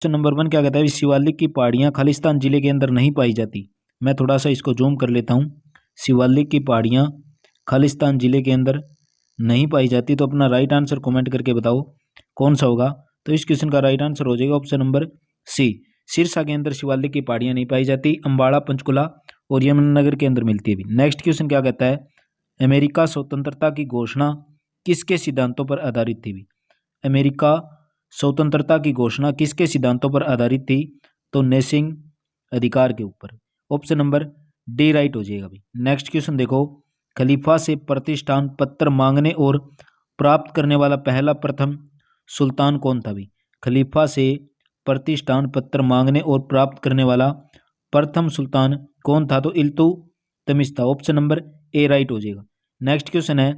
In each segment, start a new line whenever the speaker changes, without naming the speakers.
Question number 1 क्या कहता है, शिवालिक की पहाड़ियाँ खालिस्तान जिले के अंदर नहीं पाई जाती। मैं थोड़ा सा इसको जूम कर लेता हूँ। शिवालिक की पहाड़ियाँ खालिस्तान जिले के अंदर नहीं पाई जाती। तो अपना राइट आंसर कमेंट करके बताओ कौन सा होगा। तो इस क्वेश्चन का राइट आंसर हो जाएगा ऑप्शन नंबर सी, सिरसा के अंदर शिवालिक की पहाड़ियाँ नहीं पाई जाती। अम्बाड़ा, पंचकुला और यमुनानगर के अंदर मिलती है भी। नेक्स्ट क्वेश्चन क्या कहता है, अमेरिका स्वतंत्रता की घोषणा किसके सिद्धांतों पर आधारित थी भी। अमेरिका स्वतंत्रता की घोषणा किसके सिद्धांतों पर आधारित थी। तो नेसिंग अधिकार के ऊपर। ऑप्शन नंबर डी राइट हो जाएगा भी। नेक्स्ट क्वेश्चन देखो, खलीफा से प्रतिष्ठान पत्र मांगने और प्राप्त करने वाला पहला प्रथम सुल्तान कौन था भी। खलीफा से प्रतिष्ठान पत्र मांगने और प्राप्त करने वाला प्रथम सुल्तान कौन था। तो इल्तुतमिश था। ऑप्शन नंबर ए राइट हो जाएगा। नेक्स्ट क्वेश्चन है,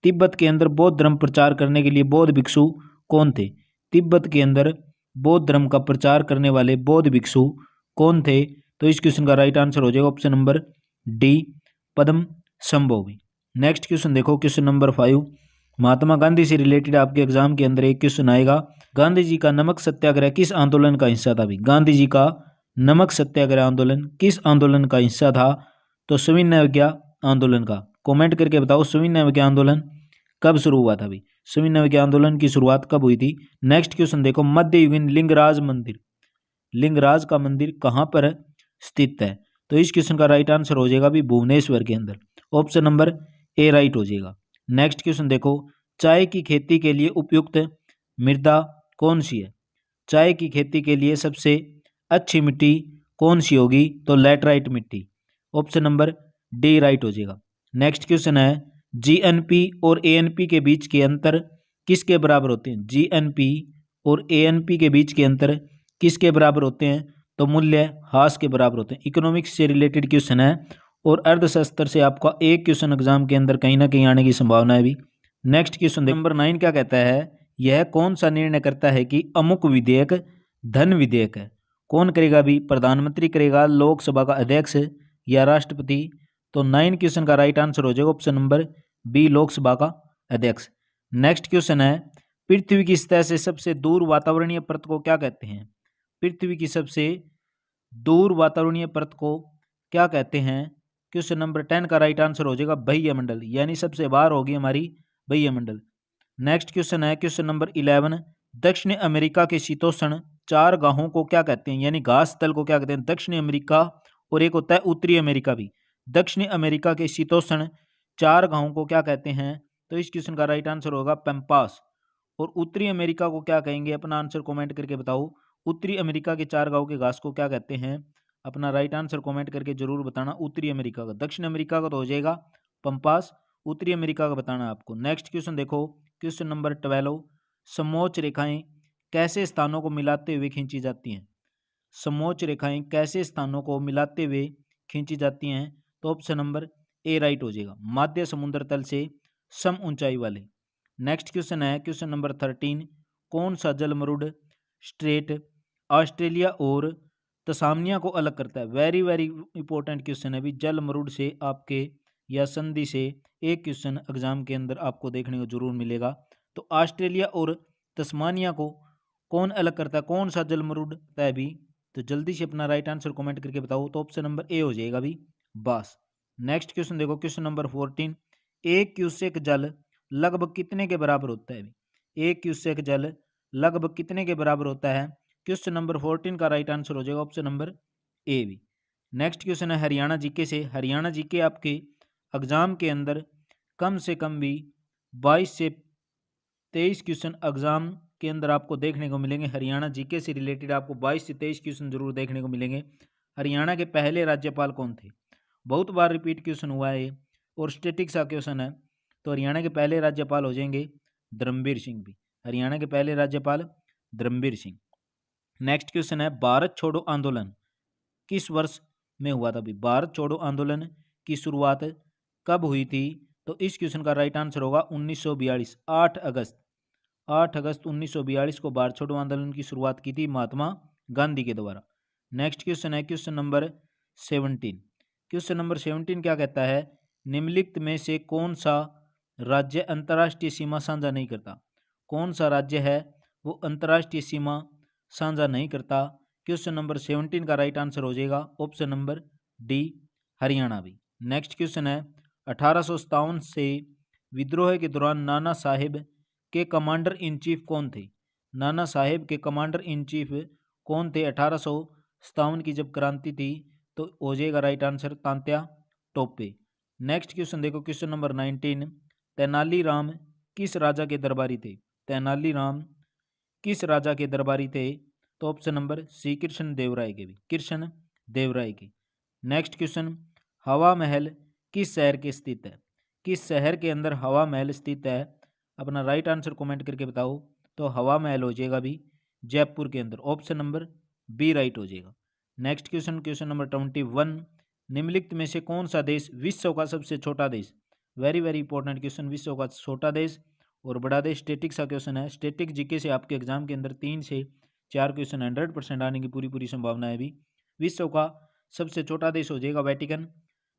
तिब्बत के अंदर बौद्ध धर्म प्रचार करने के लिए बौद्ध भिक्षु कौन थे। तिब्बत के अंदर बौद्ध धर्म का प्रचार करने वाले बौद्ध भिक्षु कौन थे। तो इस क्वेश्चन का राइट आंसर हो जाएगा ऑप्शन नंबर डी, पद्म संभव भी। नेक्स्ट क्वेश्चन देखो, क्वेश्चन नंबर 5, महात्मा गांधी से रिलेटेड आपके एग्जाम के अंदर एक क्वेश्चन आएगा, गांधी जी का नमक सत्याग्रह किस आंदोलन का हिस्सा था भी। गांधी जी का नमक सत्याग्रह आंदोलन किस आंदोलन का हिस्सा था। तो सविनय अवज्ञा आंदोलन का। कमेंट करके बताओ सविनय अवज्ञा आंदोलन कब शुरू हुआ था भी। सविनय अवज्ञा आंदोलन की शुरुआत कब हुई थी। नेक्स्ट क्वेश्चन देखो, मध्ययुगीन लिंगराज मंदिर, लिंगराज का मंदिर कहाँ पर स्थित है। तो इस क्वेश्चन का राइट आंसर हो जाएगा भी भुवनेश्वर के अंदर। ऑप्शन नंबर ए राइट हो जाएगा। नेक्स्ट क्वेश्चन देखो, चाय की खेती के लिए उपयुक्त मृदा कौन सी है। चाय की खेती के लिए सबसे अच्छी मिट्टी कौन सी होगी। तो लैटराइट मिट्टी। ऑप्शन नंबर डी राइट हो जाएगा। नेक्स्ट क्वेश्चन है, जीएनपी और एएनपी के बीच के अंतर किसके बराबर होते हैं। जीएनपी और एएनपी के बीच के अंतर किसके बराबर होते हैं। तो मूल्य ह्रास के बराबर होते हैं। इकोनॉमिक्स से रिलेटेड क्वेश्चन है और अर्थशास्त्र से आपका एक क्वेश्चन एग्जाम के अंदर कहीं ना कहीं आने की संभावना है भी। नेक्स्ट क्वेश्चन नंबर 9 क्या कहता है, यह कौन सा निर्णय करता है कि अमुक विधेयक धन विधेयक है। कौन करेगा भी, प्रधानमंत्री करेगा, लोकसभा का अध्यक्ष या राष्ट्रपति। तो 9 क्वेश्चन का राइट आंसर हो जाएगा ऑप्शन नंबर बी, लोकसभा का अध्यक्ष। नेक्स्ट क्वेश्चन है, पृथ्वी की सतह से सबसे दूर वातावरणीय परत को क्या कहते हैं। पृथ्वी की सबसे दूर वातावरणीय परत को क्या कहते हैं। क्वेश्चन नंबर 10 का राइट आंसर हो जाएगा बाह्य मंडल, यानी सबसे बाहर होगी हमारी बाह्य मंडल। नेक्स्ट क्वेश्चन है, क्वेश्चन नंबर 11, दक्षिण अमेरिका के शीतोष्ण चार गाहों को क्या कहते हैं, यानी घास स्थल को क्या कहते हैं। दक्षिण अमेरिका और एक होता है उत्तरी अमेरिका भी। दक्षिण अमेरिका के शीतोष्ण चार गाहों को क्या कहते हैं। तो इस क्वेश्चन का राइट आंसर होगा पैम्पास। और उत्तरी अमेरिका को क्या कहेंगे, अपना आंसर कमेंट करके बताओ। उत्तरी अमेरिका के चार गांव के घास को क्या कहते हैं। अपना राइट आंसर कमेंट करके जरूर बताना। उत्तरी अमेरिका का, दक्षिण अमेरिका का तो हो जाएगा पंपास, उत्तरी अमेरिका का बताना है आपको। नेक्स्ट क्वेश्चन देखो, क्वेश्चन नंबर 12, समोच्च रेखाएं कैसे स्थानों को मिलाते हुए खींची जाती हैं। समोच्च रेखाएं कैसे स्थानों को मिलाते हुए खींची जाती हैं। तो ऑप्शन नंबर ए राइट हो जाएगा, मध्य समुद्र तल से सम ऊंचाई वाले। नेक्स्ट क्वेश्चन है, क्वेश्चन नंबर 13, कौन सा जलमरुद स्ट्रेट ऑस्ट्रेलिया और तसामनिया को अलग करता है। वेरी वेरी इंपॉर्टेंट क्वेश्चन है भी। जलमरुद से आपके या संधि से एक क्वेश्चन एग्जाम के अंदर आपको देखने को जरूर मिलेगा। तो ऑस्ट्रेलिया और तस्मानिया को कौन अलग करता है, कौन सा जलमरुद है भी। तो जल्दी से अपना राइट आंसर कमेंट करके बताओ। तो ऑप्शन नंबर ए हो जाएगा भी, बास। नेक्स्ट क्वेश्चन देखो, क्वेश्चन नंबर 14, एक क्यूसेक जल लगभग कितने के बराबर होता है। एक क्यूसेक जल लगभग कितने के बराबर होता है। क्वेश्चन नंबर 14 का राइट आंसर हो जाएगा ऑप्शन नंबर ए भी। नेक्स्ट क्वेश्चन है हरियाणा जीके से। हरियाणा जीके आपके एग्जाम के अंदर कम से कम भी 22 से 23 क्वेश्चन एग्जाम के अंदर आपको देखने को मिलेंगे। हरियाणा जीके से रिलेटेड आपको 22 से 23 क्वेश्चन जरूर देखने को मिलेंगे। हरियाणा के पहले राज्यपाल कौन थे, बहुत बार रिपीट क्वेश्चन हुआ है और स्टैटिक सा क्वेश्चन है। तो हरियाणा के पहले राज्यपाल हो जाएंगे धर्मवीर सिंह भी। हरियाणा के पहले राज्यपाल धर्मवीर सिंह। नेक्स्ट क्वेश्चन है, भारत छोड़ो आंदोलन किस वर्ष में हुआ था भी। भारत छोड़ो आंदोलन की शुरुआत कब हुई थी। तो इस क्वेश्चन का राइट आंसर होगा 1942, 8 अगस्त 1942 को भारत छोड़ो आंदोलन की शुरुआत की थी महात्मा गांधी के द्वारा। नेक्स्ट क्वेश्चन है, क्वेश्चन नंबर 17। क्वेश्चन नंबर 17 क्या कहता है, निम्नलिखित में से कौन सा राज्य अंतर्राष्ट्रीय सीमा साझा नहीं करता। कौन सा राज्य है वो अंतर्राष्ट्रीय सीमा साझा नहीं करता। क्वेश्चन नंबर 17 का राइट आंसर हो जाएगा ऑप्शन नंबर डी हरियाणा भी। नेक्स्ट क्वेश्चन है 1857 से विद्रोह के दौरान नाना साहेब के कमांडर इन चीफ कौन थे? नाना साहेब के कमांडर इन चीफ कौन थे 1857 की जब क्रांति थी? तो हो जाएगा right answer Tantya Tope. Next question देखो क्वेश्चन नंबर 19, तेनालीराम किस राजा के दरबारी थे? तेनालीराम किस राजा के दरबारी थे? तो option number C Krishna Devaraya के भी, कृष्ण देवराय के। नेक्स्ट क्वेश्चन, हवा महल किस शहर के स्थित है? किस शहर के अंदर हवा महल स्थित है? अपना राइट आंसर कमेंट करके बताओ। तो हवा महल हो जाएगा भी जयपुर के अंदर, ऑप्शन नंबर बी राइट हो जाएगा। नेक्स्ट क्वेश्चन, क्वेश्चन नंबर 21, निम्नलिखित में से कौन सा देश विश्व का सबसे छोटा देश? वेरी वेरी इंपॉर्टेंट क्वेश्चन, विश्व का छोटा देश और बड़ा देश। स्टैटिक सा क्वेश्चन है, स्टैटिक जीके से आपके एग्जाम के अंदर 3 से 4 क्वेश्चन 100% आने की पूरी संभावना है भी। विश्व का सबसे छोटा देश हो जाएगा Vatican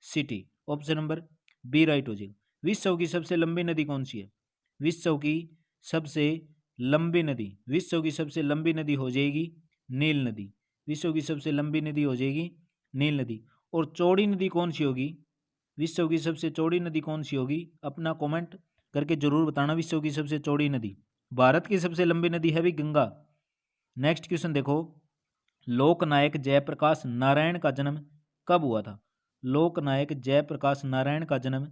City, option number B right हो जाएगा। विश्व की सबसे लंबी नदी कौन सी है? विश्व की सबसे लंबी नदी, विश्व की सबसे लंबी नदी हो जाएगी नील नदी। विश्व की सबसे लंबी नदी हो जाएगी नील नदी। और चौड़ी नदी कौन सी होगी? विश्व की सबसे चौड़ी नदी कौन सी होगी? अपना कमेंट करके जरूर बताना। विश्व की सबसे चौड़ी नदी, भारत की सबसे लंबी नदी है भी गंगा। नेक्स्ट क्वेश्चन देखो, लोकनायक जयप्रकाश नारायण का जन्म कब हुआ था? लोकनायक जयप्रकाश नारायण का जन्म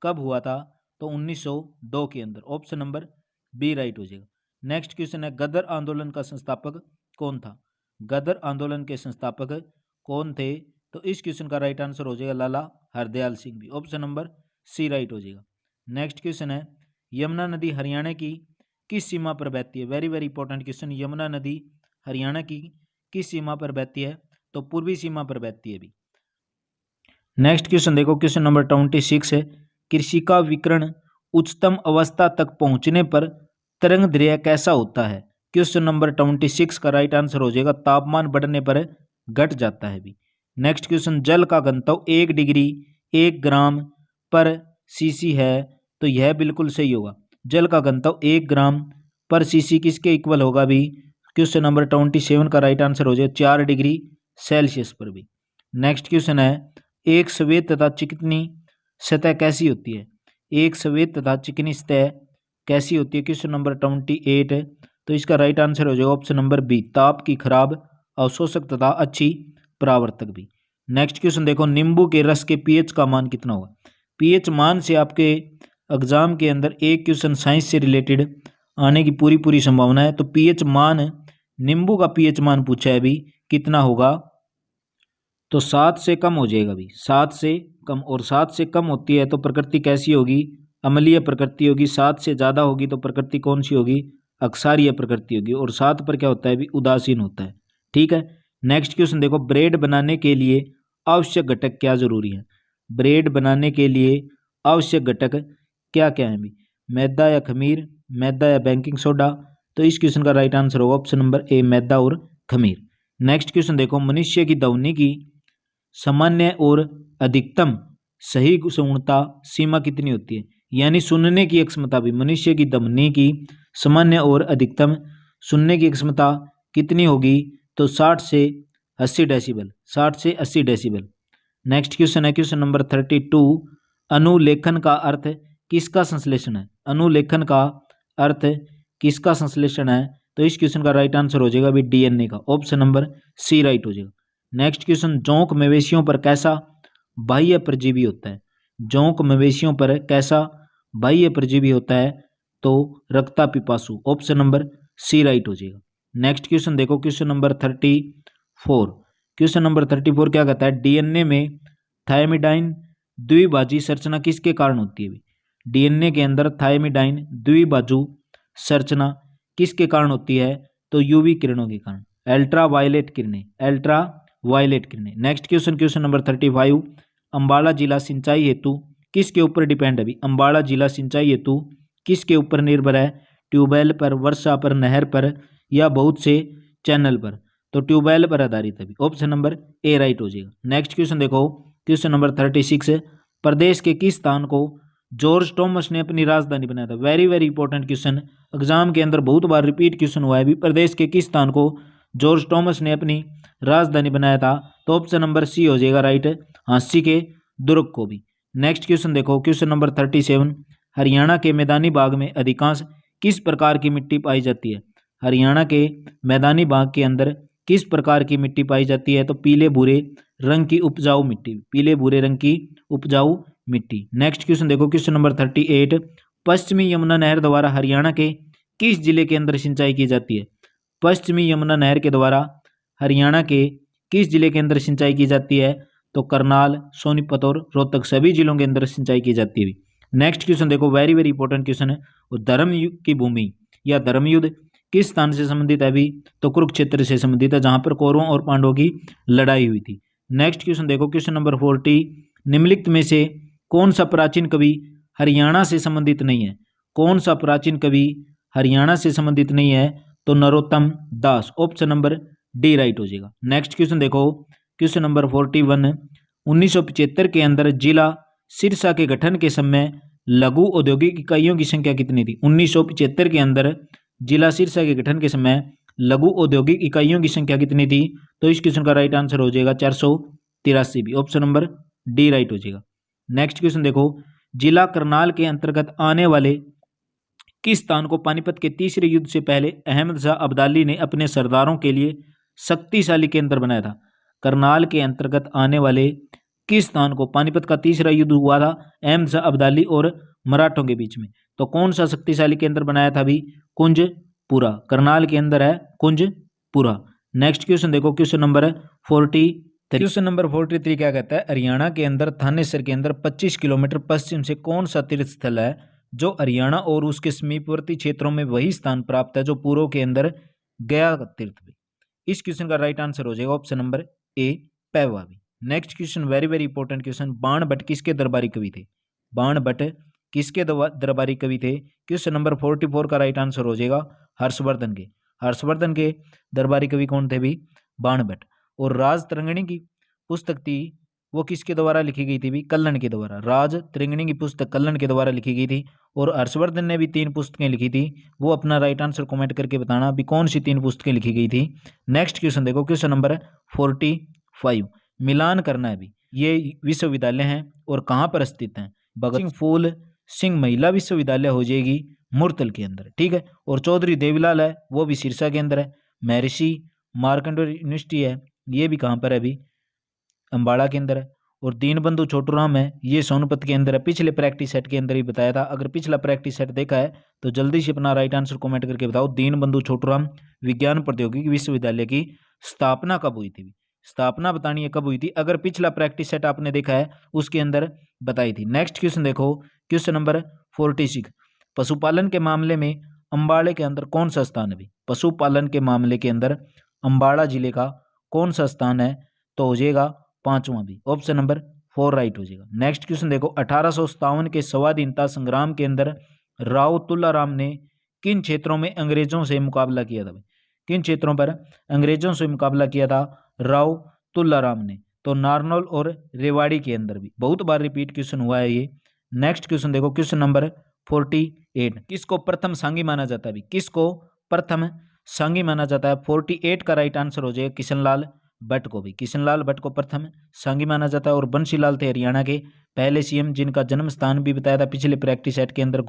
कब हुआ था? तो 1902 के अंदर, ऑप्शन नंबर बी राइट हो जाएगा। नेक्स्ट क्वेश्चन है, गदर आंदोलन का संस्थापक कौन था? गदर आंदोलन के संस्थापक कौन थे? तो इस क्वेश्चन का राइट आंसर हो जाएगा लाला हरदयाल सिंह भी, ऑप्शन नंबर सी राइट हो जाएगा। नेक्स्ट क्वेश्चन है, यमुना नदी हरियाणा की किस सीमा पर बहती है? Very very important question, Yamuna नदी हरियाणा की किस सीमा पर बहती है? तो पूर्वी सीमा पर बहती है भी। नेक्स्ट क्वेश्चन देखो क्वेश्चन नंबर 26 है, कृषि का विकिरण उच्चतम अवस्था तक पहुंचने पर तरंग दैर्घ्य कैसा होता है? क्वेश्चन नंबर 26 का राइट आंसर हो जाएगा तापमान बढ़ने पर घट जाता है भी। नेक्स्ट क्वेश्चन, जल का घनत्व 1 डिग्री 1 ग्राम पर सीसी है, तो यह बिल्कुल सही होगा। जल का घनत्व 1 ग्राम पर सीसी किसके इक्वल होगा भी? क्वेश्चन नंबर 27 का राइट आंसर हो जाएगा 4 डिग्री सेल्सियस पर भी। नेक्स्ट क्वेश्चन है, एक सफेद तथा चिकनी सतह कैसी होती है? एक सफेद तथा चिकनी सतह कैसी होती है? क्वेश्चन नंबर 28 है, तो इसका राइट आंसर हो जाएगा ऑप्शन नंबर बी, ताप की खराब अवशोषक तथा अच्छी परावर्तक भी। नेक्स्ट क्वेश्चन देखो, नींबू के रस के पीएच का मान कितना होगा? पीएच मान से आपके एग्जाम के अंदर एक क्वेश्चन साइंस से रिलेटेड आने की पूरी संभावना है। तो पीएच मान, नींबू का पीएच मान पूछा है अभी, कितना होगा? तो 7 से कम हो जाएगा भी, 7 से कम। और 7 से कम होती है तो प्रकृति कैसी होगी? अम्लीय प्रकृति होगी। 7 से ज़्यादा होगी तो प्रकृति कौन सी होगी? अक्षारीय प्रकृति होगी। और 7 पर क्या होता है भी? उदासीन होता है। ठीक है। नेक्स्ट क्वेश्चन देखो, ब्रेड बनाने के लिए आवश्यक घटक क्या जरूरी है? ब्रेड बनाने के लिए आवश्यक घटक क्या क्या है भी? मैदा या खमीर, मैदा या बेकिंग सोडा? तो इस क्वेश्चन का राइट आंसर होगा ऑप्शन नंबर ए, मैदा और खमीर। नेक्स्ट क्वेश्चन देखो, मनुष्य की ध्वनि की सामान्य और अधिकतम सही गुणवत्ता सीमा कितनी होती है? यानी सुनने की क्षमता भी, मनुष्य की ध्वनि की सामान्य और अधिकतम सुनने की क्षमता कितनी होगी? तो 60 से 80 डेसिबल, 60 से 80 डेसिबल। नेक्स्ट क्वेश्चन है क्वेश्चन नंबर 32, अनुलेखन का अर्थ किसका संश्लेषण है? अनुलेखन का अर्थ किसका संश्लेषण है? तो इस क्वेश्चन का राइट आंसर हो जाएगा भी डीएनए का, ऑप्शन नंबर सी राइट हो जाएगा। नेक्स्ट क्वेश्चन, जोंक मवेशियों पर कैसा बाह्य परजीवी होता है? जोंक मवेशियों पर कैसा बाह्य परजीवी होता है? तो रक्ता पिपासु, ऑप्शन नंबर सी राइट हो जाएगा। नेक्स्ट क्वेश्चन देखो क्वेश्चन नंबर 34। क्वेश्चन नंबर 34 क्या कहता है? डीएनए में थायमिडाइन द्विबाजी संरचना किसके कारण होती है? डीएनए के अंदर थायमिडाइन द्विबाजु संरचना किसके कारण होती है? तो यूवी किरणों के कारण, अल्ट्रा वायलेट किरणें, अल्ट्रा वायलेट किरणें। Next question, question number 35, Ambala जिला सिंचाई हेतु किसके ऊपर डिपेंड है? अंबाला जिला सिंचाई हेतु किसके ऊपर निर्भर है? ट्यूबवेल पर, वर्षा पर, नहर पर या बहुत से चैनल पर? तो ट्यूबवेल पर आधारित है, ऑप्शन नंबर ए राइट हो जाएगा। नेक्स्ट क्वेश्चन देखो क्वेश्चन नंबर 36, प्रदेश के किस स्थान को जॉर्ज थॉमस ने अपनी राजधानी बनाया था? Very very important question, exam के अंदर बहुत बार रिपीट क्वेश्चन हुआ है भी, प्रदेश के किस स्थान को जॉर्ज टॉमस ने अपनी राजधानी बनाया था? तो ऑप्शन नंबर सी हो जाएगा राइट, हाँसी के दुर्ग को भी। नेक्स्ट क्वेश्चन देखो, क्वेश्चन नंबर 37, हरियाणा के मैदानी भाग में अधिकांश किस प्रकार की मिट्टी पाई जाती है? हरियाणा के मैदानी भाग के अंदर किस प्रकार की मिट्टी पाई जाती है? तो पीले भूरे रंग की उपजाऊ मिट्टी, पीले भूरे रंग की उपजाऊ मिट्टी। नेक्स्ट क्वेश्चन देखो, क्वेश्चन नंबर 38, पश्चिमी यमुना नहर द्वारा हरियाणा के किस जिले के अंदर सिंचाई की जाती है? पश्चिमी यमुना नहर के द्वारा हरियाणा के किस जिले के अंदर सिंचाई की जाती है? तो करनाल, सोनीपत और रोहतक सभी जिलों के अंदर सिंचाई की जाती है। नेक्स्ट क्वेश्चन देखो, वेरी वेरी इंपॉर्टेंट क्वेश्चन है। धर्म की भूमि या धर्म युद्ध किस स्थान से संबंधित है अभी? तो कुरुक्षेत्र से संबंधित है, जहां पर कौरवों और पांडवों की लड़ाई हुई थी। नेक्स्ट क्वेश्चन देखो, क्वेश्चन नंबर 40, निम्नलिखित में से कौन सा प्राचीन कवि हरियाणा से संबंधित नहीं है? कौन सा प्राचीन कवि हरियाणा से संबंधित नहीं है? तो नरोत्तम दास, ऑप्शन नंबर डी राइट हो जाएगा। नेक्स्ट क्वेश्चन देखो, क्वेश्चन नंबर 41, 1975 के अंदर जिला सिरसा के गठन के समय लघु औद्योगिक इकाइयों की संख्या कितनी थी? 1975 के अंदर जिला सिरसा के गठन के समय लघु औद्योगिक इकाइयों की संख्या कितनी थी? तो इस क्वेश्चन का राइट आंसर हो जाएगा 483 भी, ऑप्शन नंबर डी राइट हो जाएगा। नेक्स्ट क्वेश्चन देखो, जिला करनाल के अंतर्गत आने वाले किस स्थान को पानीपत के तीसरे युद्ध से पहले अहमद शाह अब्दाली ने अपने सरदारों के लिए शक्तिशाली केंद्र बनाया था? करनाल के अंतर्गत आने वाले किस स्थान को पानीपत का तीसरा युद्ध हुआ था अहमद शाह अब्दाली और मराठों के बीच में, तो कौन सा शक्तिशाली केंद्र बनाया था भी? कुंजपुरा, करनाल के अंदर है कुंजपुरा। नेक्स्ट क्वेश्चन देखो, क्वेश्चन नंबर 43, क्वेश्चन नंबर 43 क्या कहता है? हरियाणा के अंदर थानेसर के अंदर 25 किलोमीटर पश्चिम से कौन सा तीर्थ स्थल है जो हरियाणा और उसके समीपवर्ती क्षेत्रों में वही स्थान प्राप्त है जो पूर्व के अंदर गया तीर्थ भी? इस क्वेश्चन का राइट आंसर हो जाएगा ऑप्शन नंबर ए, पैवा भी। Next question very very important question, बाण भट्ट किसके दरबारी कवि थे? बाण भट्ट किसके दरबारी कवि थे? क्वेश्चन नंबर 44 का राइट आंसर हो जाएगा हर्षवर्धन के। हर्षवर्धन के दरबारी कवि कौन थे भी? बाण भट्ट। और राज तरंगिणी की पुस्तक थी वो किसके द्वारा लिखी गई थी भी? कल्लन के द्वारा। राज त्रिंगणी की पुस्तक कल्लन के द्वारा लिखी गई थी। और हर्षवर्धन ने भी 3 पुस्तकें लिखी थी, वो अपना राइट आंसर कमेंट करके बताना भी कौन सी 3 पुस्तकें लिखी गई थी। नेक्स्ट क्वेश्चन देखो, क्वेश्चन नंबर 45, मिलान करना है भी, ये विश्वविद्यालय हैं और कहाँ पर स्थित हैं? भगत सिंह फूल सिंह महिला विश्वविद्यालय हो जाएगी मुरतल के अंदर, ठीक है। और चौधरी देवीलाल है वो भी सिरसा के अंदर है। महर्षि मार्कंडेय यूनिवर्सिटी है, ये भी कहाँ पर है अभी? अम्बाड़ा के अंदर है। और दीनबंधु छोटूराम है, ये सोनपत के अंदर है। पिछले प्रैक्टिस सेट के अंदर ही बताया था, अगर पिछला प्रैक्टिस सेट देखा है तो जल्दी से अपना राइट आंसर कमेंट करके बताओ। दीनबंधु छोटूराम विज्ञान प्रौद्योगिकी विश्वविद्यालय की स्थापना कब हुई थी? स्थापना बतानी है कब हुई थी, अगर पिछला प्रैक्टिस सेट आपने देखा है उसके अंदर बताई थी। नेक्स्ट क्वेश्चन देखो, क्वेश्चन नंबर 46, पशुपालन के मामले में अम्बाड़े के अंदर कौन सा स्थान है भी? पशुपालन के मामले के अंदर अम्बाड़ा जिले का कौन सा स्थान है? तो हो जाएगा 5वां भी, ऑप्शन नंबर 4 राइट हो जाएगा। नेक्स्ट क्वेश्चन देखो, 1857 के स्वाधीनता संग्राम के अंदर राव तुल्लाराम ने किन क्षेत्रों में अंग्रेजों से मुकाबला किया था? किन क्षेत्रों पर अंग्रेजों से मुकाबला किया था राव तुल्लाराम ने? तो नारनौल और रेवाड़ी के अंदर भी। बहुत बार रिपीट क्वेश्चन हुआ है ये। नेक्स्ट क्वेश्चन देखो, क्वेश्चन नंबर 48, किसको प्रथम सांगी माना जाता है? किसको प्रथम सांगी माना जाता है? 48 का राइट आंसर हो जाएगा किशनलाल भट्ट को भी। किशनलाल भट्ट को प्रथम सांगी माना जाता है। और बंशीलाल थे हरियाणा के पहले सीएम, जिनका जन्म स्थान भी बताया था पिछले प्रैक्टिस सेट के अंदर,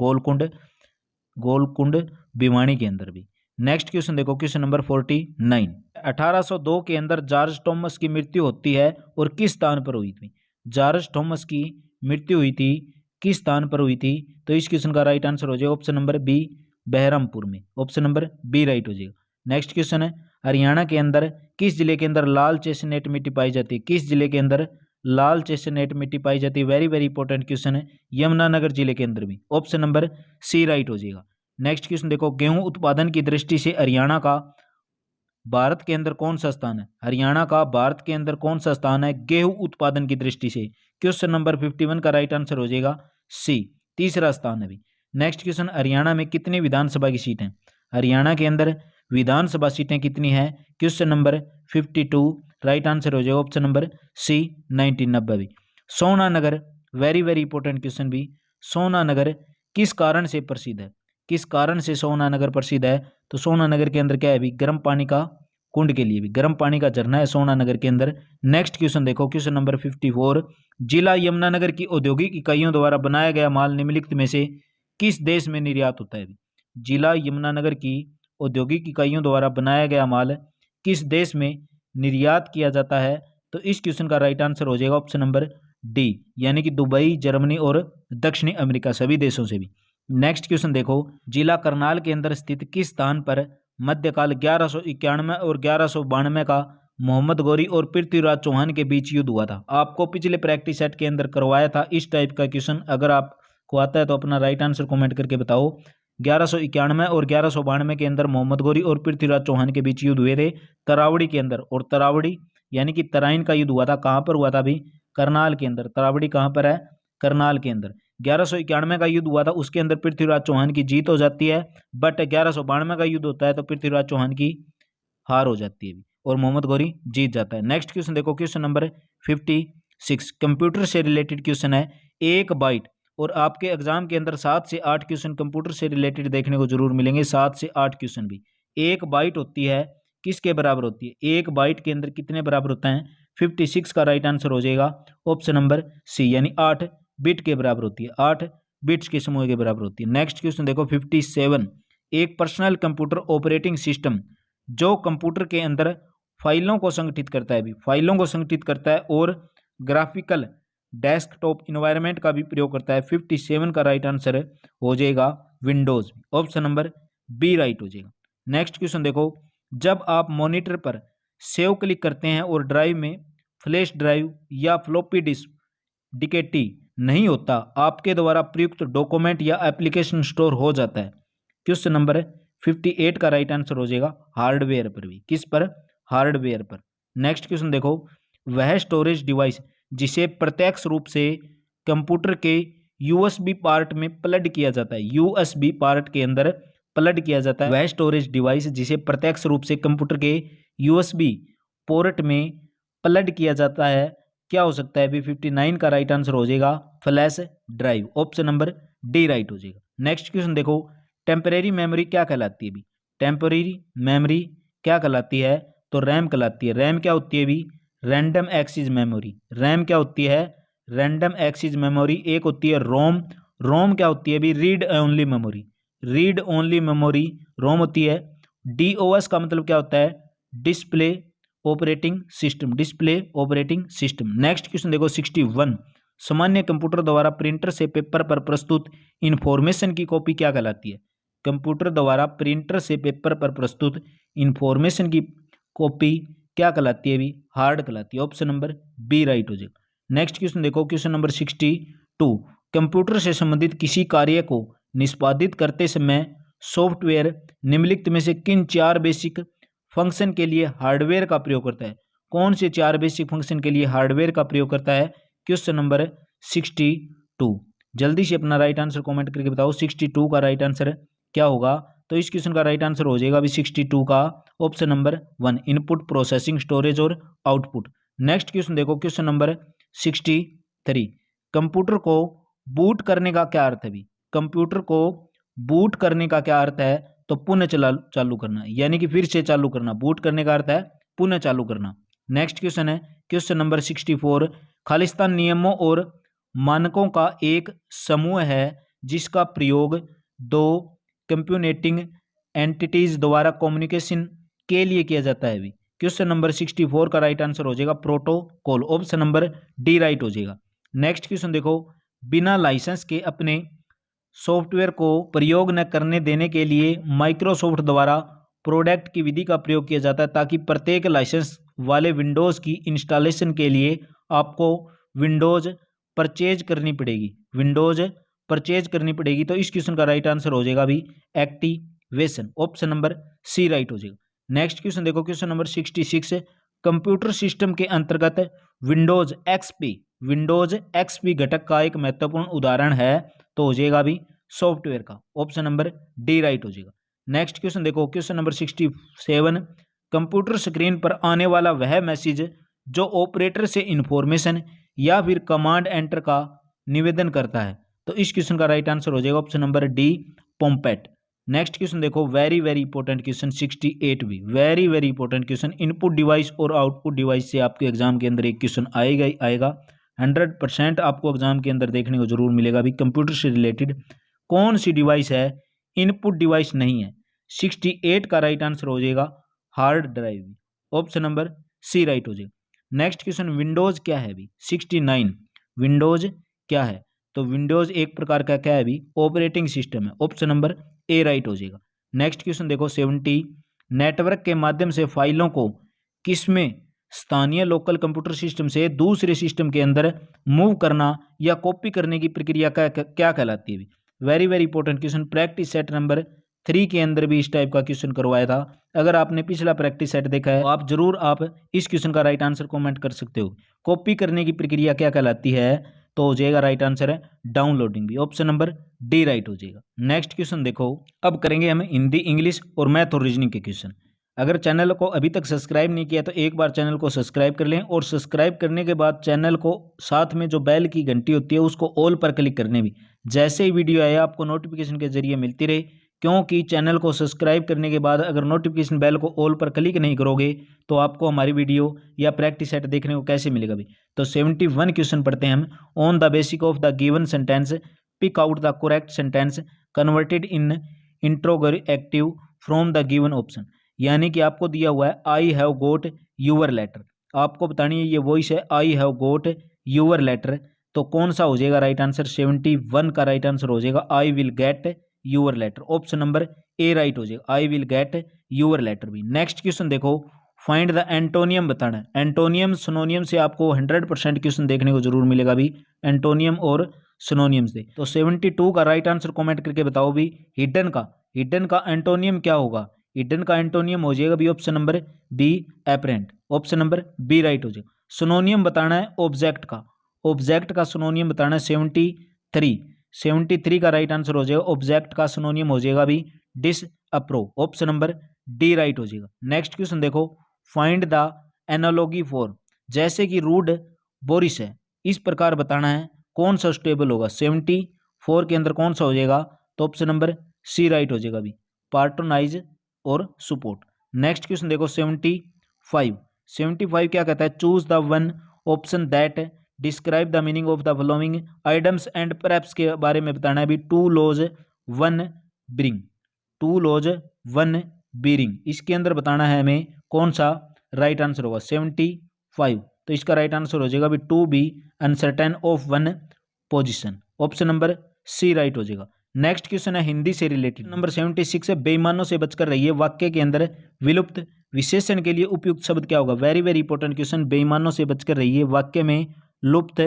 गोलकुंड भिवानी के अंदर भी। नेक्स्ट क्वेश्चन देखो, क्वेश्चन नंबर 49, 1802 के अंदर जॉर्ज थॉमस की मृत्यु होती है और किस स्थान पर हुई थी? जॉर्ज थॉमस की मृत्यु हुई थी किस स्थान पर हुई थी? तो इस क्वेश्चन का राइट आंसर हो जाएगा ऑप्शन नंबर बी, बहरमपुर में, ऑप्शन नंबर बी राइट हो जाएगा। नेक्स्ट क्वेश्चन है, हरियाणा के अंदर किस जिले के अंदर लाल चेस्टनट मिट्टी पाई जाती है? किस जिले के अंदर लाल चेस्टनट मिट्टी पाई जाती है? वेरी वेरी इंपॉर्टेंट क्वेश्चन है, यमुनानगर जिले के अंदर भी, ऑप्शन नंबर सी राइट हो जाएगा। नेक्स्ट क्वेश्चन देखो, गेहूं उत्पादन की दृष्टि से हरियाणा का भारत के अंदर कौन सा स्थान है? हरियाणा का भारत के अंदर कौन सा स्थान है गेहूं उत्पादन की दृष्टि से? क्वेश्चन नंबर 51 का राइट आंसर हो जाएगा सी, तीसरा स्थान है भी। नेक्स्ट क्वेश्चन, हरियाणा में कितनी विधानसभा की सीट है? हरियाणा के अंदर विधानसभा सीटें कितनी है? क्वेश्चन नंबर 52 राइट आंसर हो जाएगा ऑप्शन नंबर सी, 1990 भी। सोनानगर वेरी वेरी इंपॉर्टेंट क्वेश्चन भी, सोनानगर किस कारण से प्रसिद्ध है? किस कारण से सोनानगर प्रसिद्ध है? तो सोनानगर के अंदर क्या है भी? गर्म पानी का कुंड के लिए भी। गर्म पानी का झरना है सोनानगर के अंदर। नेक्स्ट क्वेश्चन देखो, क्वेश्चन नंबर 54, जिला यमुनानगर की औद्योगिक इकाइयों द्वारा बनाया गया माल निम्नलिखित में से किस देश में निर्यात होता है? जिला यमुनानगर की औद्योगिक इकाइयों द्वारा बनाया गया माल किस देश में निर्यात किया जाता है? तो इस क्वेश्चन का राइट आंसर हो जाएगा ऑप्शन नंबर डी, यानी कि दुबई, जर्मनी और दक्षिणी अमेरिका, सभी देशों से भी। नेक्स्ट क्वेश्चन देखो, जिला करनाल के अंदर स्थित किस स्थान पर मध्यकाल 1191 और 1192 का मोहम्मद गौरी और पृथ्वीराज चौहान के बीच युद्ध हुआ था? आपको पिछले प्रैक्टिस सेट के अंदर करवाया था इस टाइप का क्वेश्चन। अगर आपको आता है तो अपना राइट आंसर कमेंट करके बताओ। 1191 और 1192 के अंदर मोहम्मद गौरी और पृथ्वीराज चौहान के बीच युद्ध हुए थे तरावड़ी के अंदर। और तरावड़ी यानी कि तराइन का युद्ध हुआ था, कहाँ पर हुआ था अभी? करनाल के अंदर। तरावड़ी कहाँ पर है? करनाल के अंदर। 1191 का युद्ध हुआ था, उसके अंदर पृथ्वीराज चौहान की जीत हो जाती है, बट 1192 का युद्ध होता है तो पृथ्वीराज चौहान की हार हो जाती है और मोहम्मद गौरी जीत जाता है। नेक्स्ट क्वेश्चन देखो, क्वेश्चन नंबर 56, कंप्यूटर से रिलेटेड क्वेश्चन है। एक बाइट, और आपके एग्जाम के अंदर 7 से 8 क्वेश्चन कंप्यूटर से रिलेटेड देखने को जरूर मिलेंगे, 7 से 8 क्वेश्चन भी। एक बाइट होती है किसके बराबर होती है? एक बाइट के अंदर कितने बराबर होता है? 56 का राइट आंसर हो जाएगा ऑप्शन नंबर सी, यानी 8 बिट के बराबर होती है, 8 बिट्स के समूह के बराबर होती है। नेक्स्ट क्वेश्चन देखो 57, एक पर्सनल कंप्यूटर ऑपरेटिंग सिस्टम जो कंप्यूटर के अंदर फाइलों को संगठित करता है, भी फाइलों को संगठित करता है और ग्राफिकल डेस्कटॉप इन्वायरमेंट का भी प्रयोग करता है। 57 का राइट आंसर हो जाएगा Windows, option number B right हो जाएगा। नेक्स्ट क्वेश्चन देखो, जब आप मॉनिटर पर सेव क्लिक करते हैं और ड्राइव में फ्लैश ड्राइव या फ्लॉपी डिस्क डीकेटी नहीं होता, आपके द्वारा प्रयुक्त डॉक्यूमेंट या एप्लीकेशन स्टोर हो जाता है। क्वेश्चन नंबर 58 का राइट आंसर हो जाएगा हार्डवेयर पर भी। किस पर? हार्डवेयर पर। नेक्स्ट क्वेश्चन देखो, वह स्टोरेज डिवाइस जिसे प्रत्यक्ष रूप से कंप्यूटर के यूएसबी पार्ट में प्लग किया जाता है, यूएसबी पार्ट के अंदर प्लग किया जाता है, वह स्टोरेज डिवाइस जिसे प्रत्यक्ष रूप से कंप्यूटर के यूएसबी पोर्ट में प्लग किया जाता है, क्या हो सकता है? अभी 59 का राइट आंसर हो जाएगा flash drive, option number D right हो जाएगा। नेक्स्ट क्वेश्चन देखो, टेम्परेरी मेमोरी क्या कहलाती है? भी टेम्परेरी मेमोरी क्या कहलाती है? तो रैम कहलाती है। रैम क्या होती है? भी रैंडम एक्सेस मेमोरी। रैम क्या होती है? Random access memory. एक होती है रोम। रोम क्या होती है? भी read only memory. Read only memory ROM होती है। डीओएस का मतलब क्या होता है? Display operating system, display operating system. Next question देखो 61, सामान्य कंप्यूटर द्वारा प्रिंटर से पेपर पर प्रस्तुत इंफॉर्मेशन की कॉपी क्या कहलाती है? कंप्यूटर द्वारा प्रिंटर से पेपर पर प्रस्तुत इंफॉर्मेशन की कॉपी क्या कहलाती है? भी हार्ड कहलाती है, ऑप्शन नंबर बी राइट हो जाएगा। नेक्स्ट क्वेश्चन देखो, क्वेश्चन नंबर 62, कंप्यूटर से संबंधित किसी कार्य को निष्पादित करते समय सॉफ्टवेयर निम्नलिखित में से किन 4 बेसिक फंक्शन के लिए हार्डवेयर का प्रयोग करता है? कौन से 4 बेसिक फंक्शन के लिए हार्डवेयर का प्रयोग करता है? क्वेश्चन नंबर 62, जल्दी से अपना राइट आंसर कमेंट करके बताओ। 62 का राइट आंसर क्या होगा? तो इस क्वेश्चन का राइट आंसर हो जाएगा अभी 62 का option number 1, input, processing, storage और आउटपुट। नेक्स्ट क्वेश्चन देखो, क्वेश्चन नंबर 63, कंप्यूटर को बूट करने का क्या अर्थ है? भी कंप्यूटर को बूट करने का क्या अर्थ है? तो पुनः चालू करना, यानी कि फिर से चालू करना। बूट करने का अर्थ है पुनः चालू करना। नेक्स्ट क्वेश्चन है क्वेश्चन नंबर 64, खालिस्तान नियमों और मानकों का एक समूह है जिसका प्रयोग 2 कंप्यूटेटिंग एंटिटीज द्वारा कम्युनिकेशन के लिए किया जाता है। भी क्वेश्चन नंबर 64 का राइट आंसर हो जाएगा protocol, option number D right हो जाएगा। नेक्स्ट क्वेश्चन देखो, बिना लाइसेंस के अपने सॉफ्टवेयर को प्रयोग न करने देने के लिए माइक्रोसॉफ्ट द्वारा प्रोडक्ट की विधि का प्रयोग किया जाता है, ताकि प्रत्येक लाइसेंस वाले विंडोज़ की इंस्टॉलेशन के लिए आपको विंडोज़ परचेज करनी पड़ेगी, विंडोज़ परचेज करनी पड़ेगी। तो इस क्वेश्चन का राइट आंसर हो जाएगा भी activation, option number C right हो जाएगा। नेक्स्ट क्वेश्चन देखो, क्वेश्चन नंबर 66, कंप्यूटर सिस्टम के अंतर्गत विंडोज एक्सपी घटक का एक महत्वपूर्ण उदाहरण है, तो हो जाएगा भी सॉफ्टवेयर का, ऑप्शन नंबर डी राइट हो जाएगा। नेक्स्ट क्वेश्चन देखो, क्वेश्चन नंबर 67, कंप्यूटर स्क्रीन पर आने वाला वह मैसेज जो ऑपरेटर से इंफॉर्मेशन या फिर कमांड एंटर का निवेदन करता है, तो इस क्वेश्चन का राइट आंसर हो जाएगा ऑप्शन नंबर डी पॉम्पेट। नेक्स्ट क्वेश्चन देखो, वेरी वेरी इंपॉर्टेंट क्वेश्चन 68 भी, very very important question. Input device और आउटपुट डिवाइस से आपके एग्जाम के अंदर एक क्वेश्चन आएगा ही आएगा, 100% आपको एग्जाम के अंदर देखने को जरूर मिलेगा। अभी कंप्यूटर से रिलेटेड कौन सी डिवाइस है इनपुट डिवाइस नहीं है? 68 का राइट आंसर हो जाएगा hard drive, option number C right हो जाएगा। नेक्स्ट क्वेश्चन, विंडोज क्या है अभी? 69 विंडोज क्या है? तो विंडोज एक प्रकार का क्या है अभी? ऑपरेटिंग सिस्टम है, ऑप्शन नंबर ए राइट हो जाएगा। नेक्स्ट क्वेश्चन देखो 70, नेटवर्क के माध्यम से फाइलों को किसमें स्थानीय लोकल कंप्यूटर सिस्टम से दूसरे सिस्टम के अंदर मूव करना या कॉपी करने की प्रक्रिया क्या कहलाती है? Very very important question. Practice set number 3 के अंदर भी इस टाइप का क्वेश्चन करवाया था। अगर आपने पिछला प्रैक्टिस सेट देखा है तो आप जरूर आप इस क्वेश्चन का राइट आंसर कमेंट कर सकते हो। कॉपी करने की प्रक्रिया क्या कहलाती है? तो हो जाएगा राइट आंसर है डाउनलोडिंग भी, ऑप्शन नंबर डी राइट हो जाएगा। नेक्स्ट क्वेश्चन देखो, अब करेंगे हम हिंदी, इंग्लिश और मैथ और रीजनिंग के क्वेश्चन। अगर चैनल को अभी तक सब्सक्राइब नहीं किया तो एक बार चैनल को सब्सक्राइब कर लें, और सब्सक्राइब करने के बाद चैनल को साथ में जो बेल की घंटी होती है उसको ऑल पर क्लिक करने भी, जैसे ही वीडियो आए आपको नोटिफिकेशन के जरिए मिलती रहे। क्योंकि चैनल को सब्सक्राइब करने के बाद अगर नोटिफिकेशन बेल को ऑल पर क्लिक नहीं करोगे तो आपको हमारी वीडियो या प्रैक्टिस सेट देखने को कैसे मिलेगा भी। तो 71 क्वेश्चन पढ़ते हैं हम। On the basic of the given sentence pick out the correct sentence converted in interrogative from the given option. यानी कि आपको दिया हुआ है I have got your letter, आपको बतानी है ये वॉइस है I have got your letter, तो कौन सा हो जाएगा राइट आंसर? 71 का राइट आंसर हो जाएगा I will get your letter, option number A right हो जाएगा, I will get your letter भी। नेक्स्ट क्वेश्चन देखो, फाइंड द एंटोनियम बताना है। एंटोनियम सिनोनियम से आपको 100% क्वेश्चन देखने को जरूर मिलेगा भी, एंटोनियम और सिनोनियम से। तो 72 का राइट आंसर कमेंट करके बताओ भी। हिडन का एंटोनियम क्या होगा? हिडन का एंटोनियम हो जाएगा भी option number B apparent, option number B right हो जाएगा। सिनोनियम बताना है ऑब्जेक्ट का सिनोनियम बताना है 73 का राइट आंसर हो जाएगा। ऑब्जेक्ट का सिनोनियम हो जाएगा भी disapprove, option number D right हो जाएगा। नेक्स्ट क्वेश्चन देखो, फाइंड द एनालॉगी फॉर, जैसे कि रूड बोरिस है इस प्रकार बताना है, कौन सा स्टेबल होगा? 74 के अंदर कौन सा हो जाएगा? तो ऑप्शन नंबर सी राइट हो जाएगा भी, पार्टोनाइज और सपोर्ट। नेक्स्ट क्वेश्चन देखो 75 क्या कहता है? Choose the one option that describe the meaning of the following items and perhaps के बारे में बताना है भी। 2 लॉज 1 बिरिंग, इसके अंदर बताना है हमें कौन सा राइट आंसर होगा? 75, तो इसका राइट आंसर हो जाएगा भी 2 B uncertain of 1 position, option number C right हो जाएगा। नेक्स्ट क्वेश्चन है हिंदी से रिलेटेड, नंबर 76 है, बेईमानों से बचकर रहिए, वाक्य के अंदर विलुप्त विशेषण के लिए उपयुक्त शब्द क्या होगा? वेरी वेरी इंपॉर्टेंट क्वेश्चन, बेईमानों से बचकर रहिए, वाक्य में लुप्त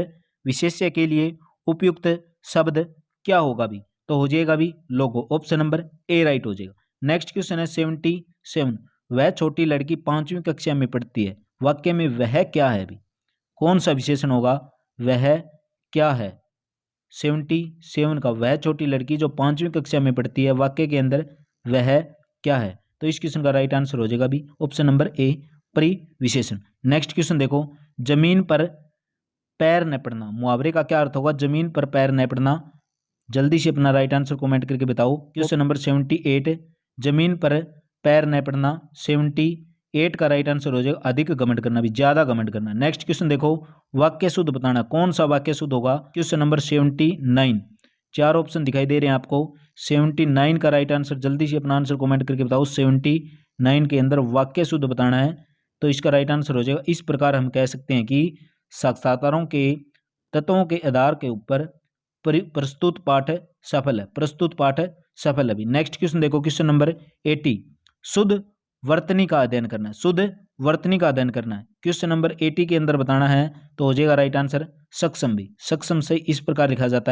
विशेष्य के लिए उपयुक्त शब्द क्या होगा भी? तो हो जाएगा भी लोगो, ऑप्शन नंबर ए राइट हो जाएगा। नेक्स्ट क्वेश्चन है 77, वह छोटी लड़की 5वीं कक्षा में पढ़ती है, वाक्य में वह क्या है भी? कौन सा विशेषण होगा? वह क्या है? 77 का, वह छोटी लड़की जो 5वीं कक्षा में पढ़ती है, वाक्य के अंदर वह क्या है? तो इस क्वेश्चन का राइट आंसर हो जाएगा भी ऑप्शन नंबर ए परिविशेषण। नेक्स्ट क्वेश्चन देखो, जमीन पर पैर न पड़ना, मुहावरे का क्या अर्थ होगा? जमीन पर पैर न पड़ना। जल्दी से अपना राइट आंसर कमेंट करके बताओ। क्वेश्चन नंबर 78, जमीन पर पैर न पड़ना, 78 का राइट आंसर हो जाएगा अधिक घमंड करना भी, ज्यादा घमंड करना। नेक्स्ट क्वेश्चन देखो, वाक्य शुद्ध बताना, कौन सा वाक्य शुद्ध होगा? क्वेश्चन नंबर 79, 4 ऑप्शन दिखाई दे रहे हैं आपको, 79 का राइट आंसर जल्दी से अपना आंसर कमेंट करके बताओ। 79 के अंदर वाक्य शुद्ध बताना है, तो इसका राइट आंसर हो जाएगा। इस प्रकार हम कह सकते हैं कि साक्षात्कारों के तत्वों के आधार के ऊपर प्रस्तुत पाठ सफल है, भी। नेक्स्ट क्वेश्चन देखो, क्वेश्चन नंबर 80, शुद्ध वर्तनी का अध्ययन करना है, क्वेश्चन नंबर 80 के अंदर बताना है, तो हो जाएगा राइट आंसर सक्षम भी। सक्षम से इस प्रकार लिखा जाता है।